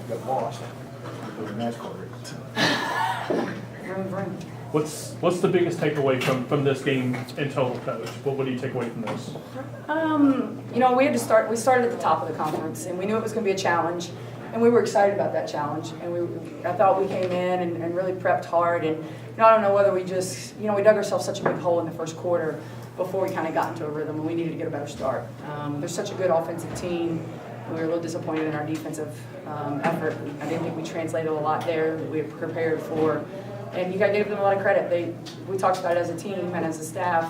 got lost. Those NASCAR races. What's the biggest takeaway from this game in total, Coach? What do you take away from this? We started at the top of the conference, and we knew it was going to be a challenge, and we were excited about that challenge. And I thought we came in and really prepped hard. And I don't know whether we just, we dug ourselves such a big hole in the first quarter before we kind of got into a rhythm, and we needed to get a better start. There's such a good offensive team. We were a little disappointed in our defensive effort. I didn't think we translated a lot there that we had prepared for. And you got to give them a lot of credit. We talked about it as a team and as a staff.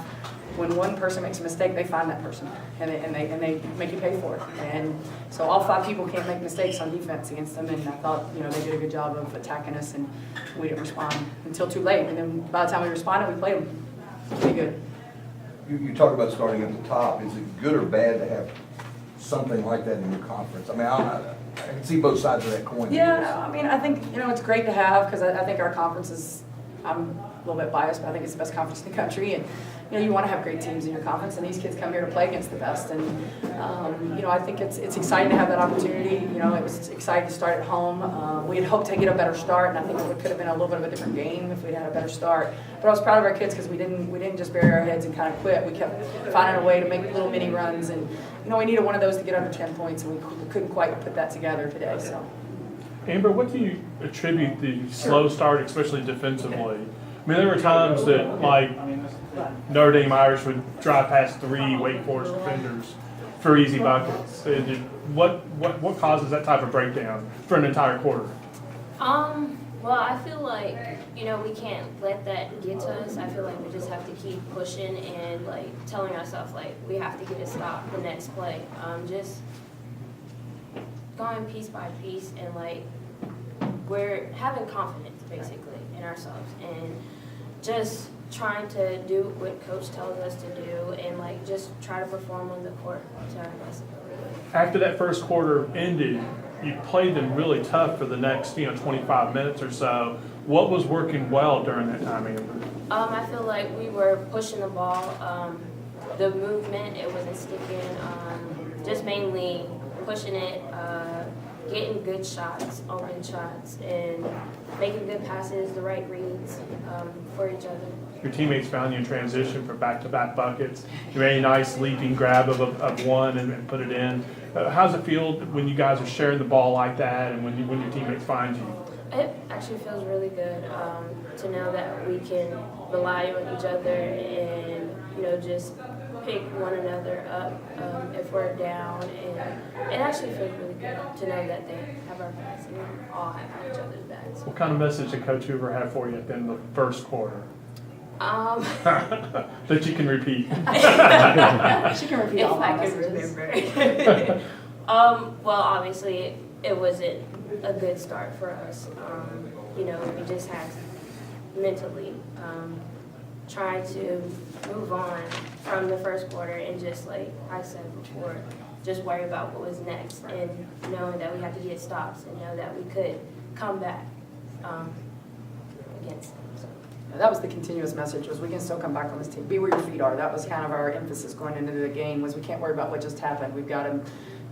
When one person makes a mistake, they find that person, and they make you pay for it. And so all 5 people can't make mistakes on defense against them. And I thought, they did a good job of attacking us, and we didn't respond until too late. And then by the time we responded, we played them pretty good. You talk about starting at the top. Is it good or bad to have something like that in your conference? I mean, I can see both sides of that coin. Yeah, I think, it's great to have, because I think our conference is, I'm a little bit biased, but I think it's the best conference in the country. And, you want to have great teams in your conference, and these kids come here to play against the best. And, I think it's exciting to have that opportunity. It was exciting to start at home. We had hoped to get a better start, and I think it could have been a little bit of a different game if we'd had a better start. But I was proud of our kids because we didn't just bury our heads and kind of quit. We kept finding a way to make little mini runs, and we needed one of those to get under 10 points, and we couldn't quite put that together today. So, Amber, what do you attribute the slow start, especially defensively? There were times that, like, Notre Dame Irish would drive past 3 Wake Forest defenders for easy buckets. What causes that type of breakdown for an entire quarter? Well, I feel like, we can't let that get to us. I feel like we just have to keep pushing and, telling ourselves, we have to get a stop the next play. Just going piece by piece, and, we're having confidence, basically, in ourselves. And just trying to do what Coach tells us to do, and, just try to perform on the court to our best ability. After that first quarter ended, you played them really tough for the next 25 minutes or so. What was working well during that time, Amber? I feel like we were pushing the ball. The movement, it wasn't sticking. Just mainly pushing it, getting good shots, open shots, and making good passes, the right reads for each other. Your teammates found you in transition for back-to-back buckets. You made a nice leaping grab of one and put it in. How's it feel when you guys are sharing the ball like that, and when your teammates find you? It actually feels really good to know that we can rely on each other and, just pick one another up if we're down. And it actually feels really good to know that they have our backs and we all have each other's backs. What kind of message did Coach Hoover have for you at the end of the first quarter? That you can repeat. she can repeat all my messages. Remember. Well, obviously, it wasn't a good start for us. We just had to mentally try to move on from the first quarter and just, like I said before, just worry about what was next, and knowing that we had to get stops and know that we could come back against them. So. That was the continuous message, was we can still come back on this team. Be where your feet are. That was kind of our emphasis going into the game, was we can't worry about what just happened. We've got to,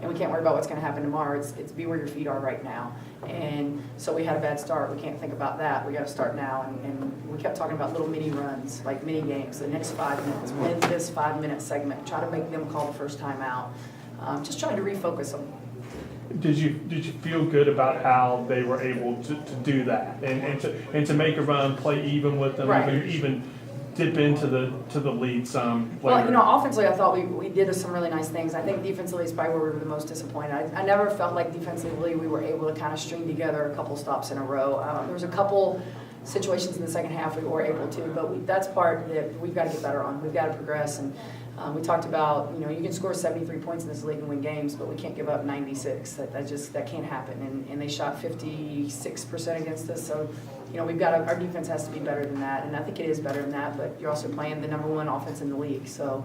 and we can't worry about what's going to happen tomorrow. It's be where your feet are right now. And so we had a bad start. We can't think about that. We got to start now. And we kept talking about little mini runs, like mini games. The next 5 minutes, win this 5-minute segment. Try to make them call the first time out. Just trying to refocus them. Did you feel good about how they were able to do that and to make a run, play even with them, right. even dip into the lead some? Well, offensively, I thought we did some really nice things. I think defensively is probably where we were the most disappointed. I never felt like defensively we were able to kind of string together a couple stops in a row. There was a couple situations in the second half we were able to, but that's part that we've got to get better on. We've got to progress, and we talked about, you can score 73 points in this league and win games, but we can't give up 96. That can't happen. And they shot 56% against us, so we've got our defense has to be better than that, and I think it is better than that. But you're also playing the #1 offense in the league, so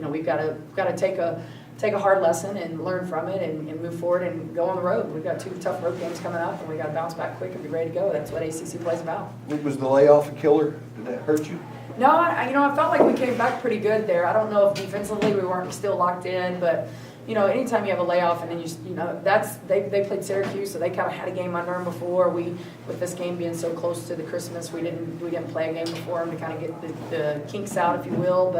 we've got to take a hard lesson and learn from it and move forward and go on the road. We've got 2 tough road games coming up, and we got to bounce back quick and be ready to go. That's what ACC plays about. Was the layoff a killer? Did that hurt you? No, I felt like we came back pretty good there. I don't know if defensively we weren't still locked in, but you know, anytime you have a layoff and then you know, they played Syracuse, so they kind of had a game under them before. With this game being so close to the Christmas, we didn't play a game before them to kind of get the kinks out, if you will.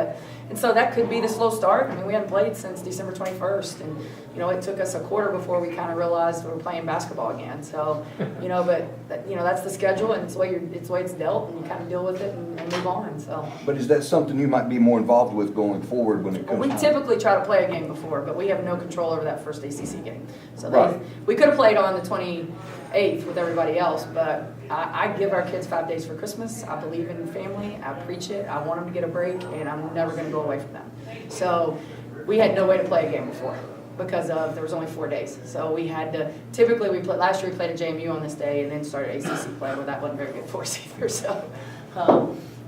And so that could be the slow start. I mean, we hadn't played since December 21st, and you know, it took us a quarter before we kind of realized we were playing basketball again. So, you know, but you know, that's the schedule, and it's the way it's dealt, and you kind of deal with it and move on. So. But is that something you might be more involved with going forward when it comes We time? typically try to play a game before, but we have no control over that first ACC game. So Right. we could have played on the 28th with everybody else, but I give our kids 5 days for Christmas. I believe in family. I preach it. I want them to get a break, and I'm never going to go away from them. So we had no way to play a game before because there was only 4 days. So we had to, typically last year we played at JMU on this day and then started ACC play, well that wasn't very good for us either. So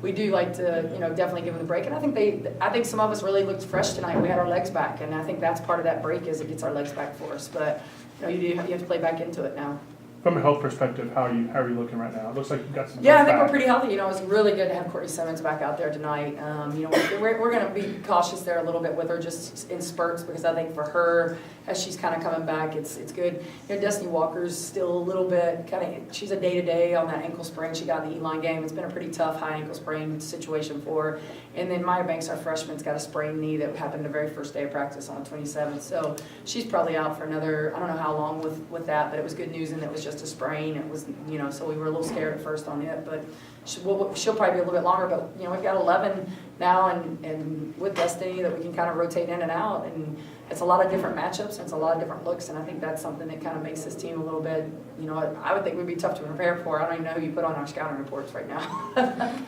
we do like to, you know, definitely give them the break. And I think some of us really looked fresh tonight. We had our legs back, and I think that's part of that break is it gets our legs back for us. But you know, you have to play back into it now. From a health perspective, how are you looking right now? It looks like you've got some. Yeah, I think back. we're pretty healthy. You know, it's really good to have Courtney Simmons back out there tonight. You know, we're going to be cautious there a little bit with her just in spurts because I think for her, as she's kind of coming back, it's good. You know, Destiny Walker's still a little bit she's a day-to-day on that ankle sprain she got in the E-line game. It's been a pretty tough high ankle sprain situation for her. And then Maya Banks, our freshman's got a sprained knee that happened the very first day of practice on the 27th. So she's probably out for another, I don't know how long with that, but it was good news and it was just a sprain. It was, you know, so we were a little scared at first on it, but she'll probably be a little bit longer. But, you know, we've got 11 now and with Destiny that we can kind of rotate in and out. And it's a lot of different matchups and it's a lot of different looks. And I think that's something that kind of makes this team a little bit, you know, I would think we'd be tough to prepare for. I don't even know who you put on our scouting reports right now.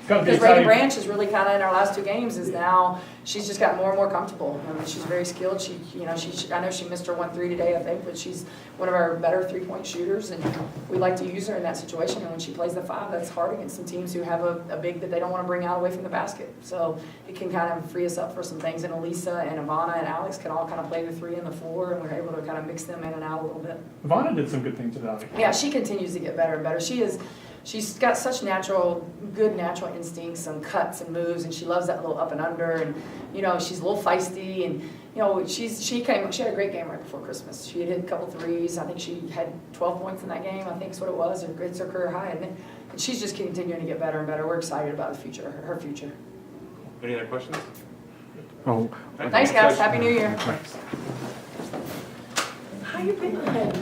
Because Reagan Branch is really kind of in our last 2 games is now, she's just got more and more comfortable. I mean, she's very skilled. She, you know, I know she missed her 1-3 today, I think, but she's one of our better 3-point shooters. And we like to use her in that situation. And when she plays the 5, that's hard against some teams who have a big that they don't want to bring out away from the basket. So it can kind of free us up for some things. And Elisa and Ivana and Alex can all kind of play the 3 and the 4, and we're able to kind of mix them in and out a little bit. Ivana did some good things today. Yeah, she continues to get better and better. She's got such good natural instincts and cuts and moves, and she loves that little up and under, and you know, she's a little feisty, and you know, she had a great game right before Christmas. She had hit a couple threes. I think she had 12 points in that game, I think is what it was. It's her career high, and she's just continuing to get better and better. We're excited about the future, her future. Any other questions? Thanks, guys. Happy New Year. Thanks. How you been?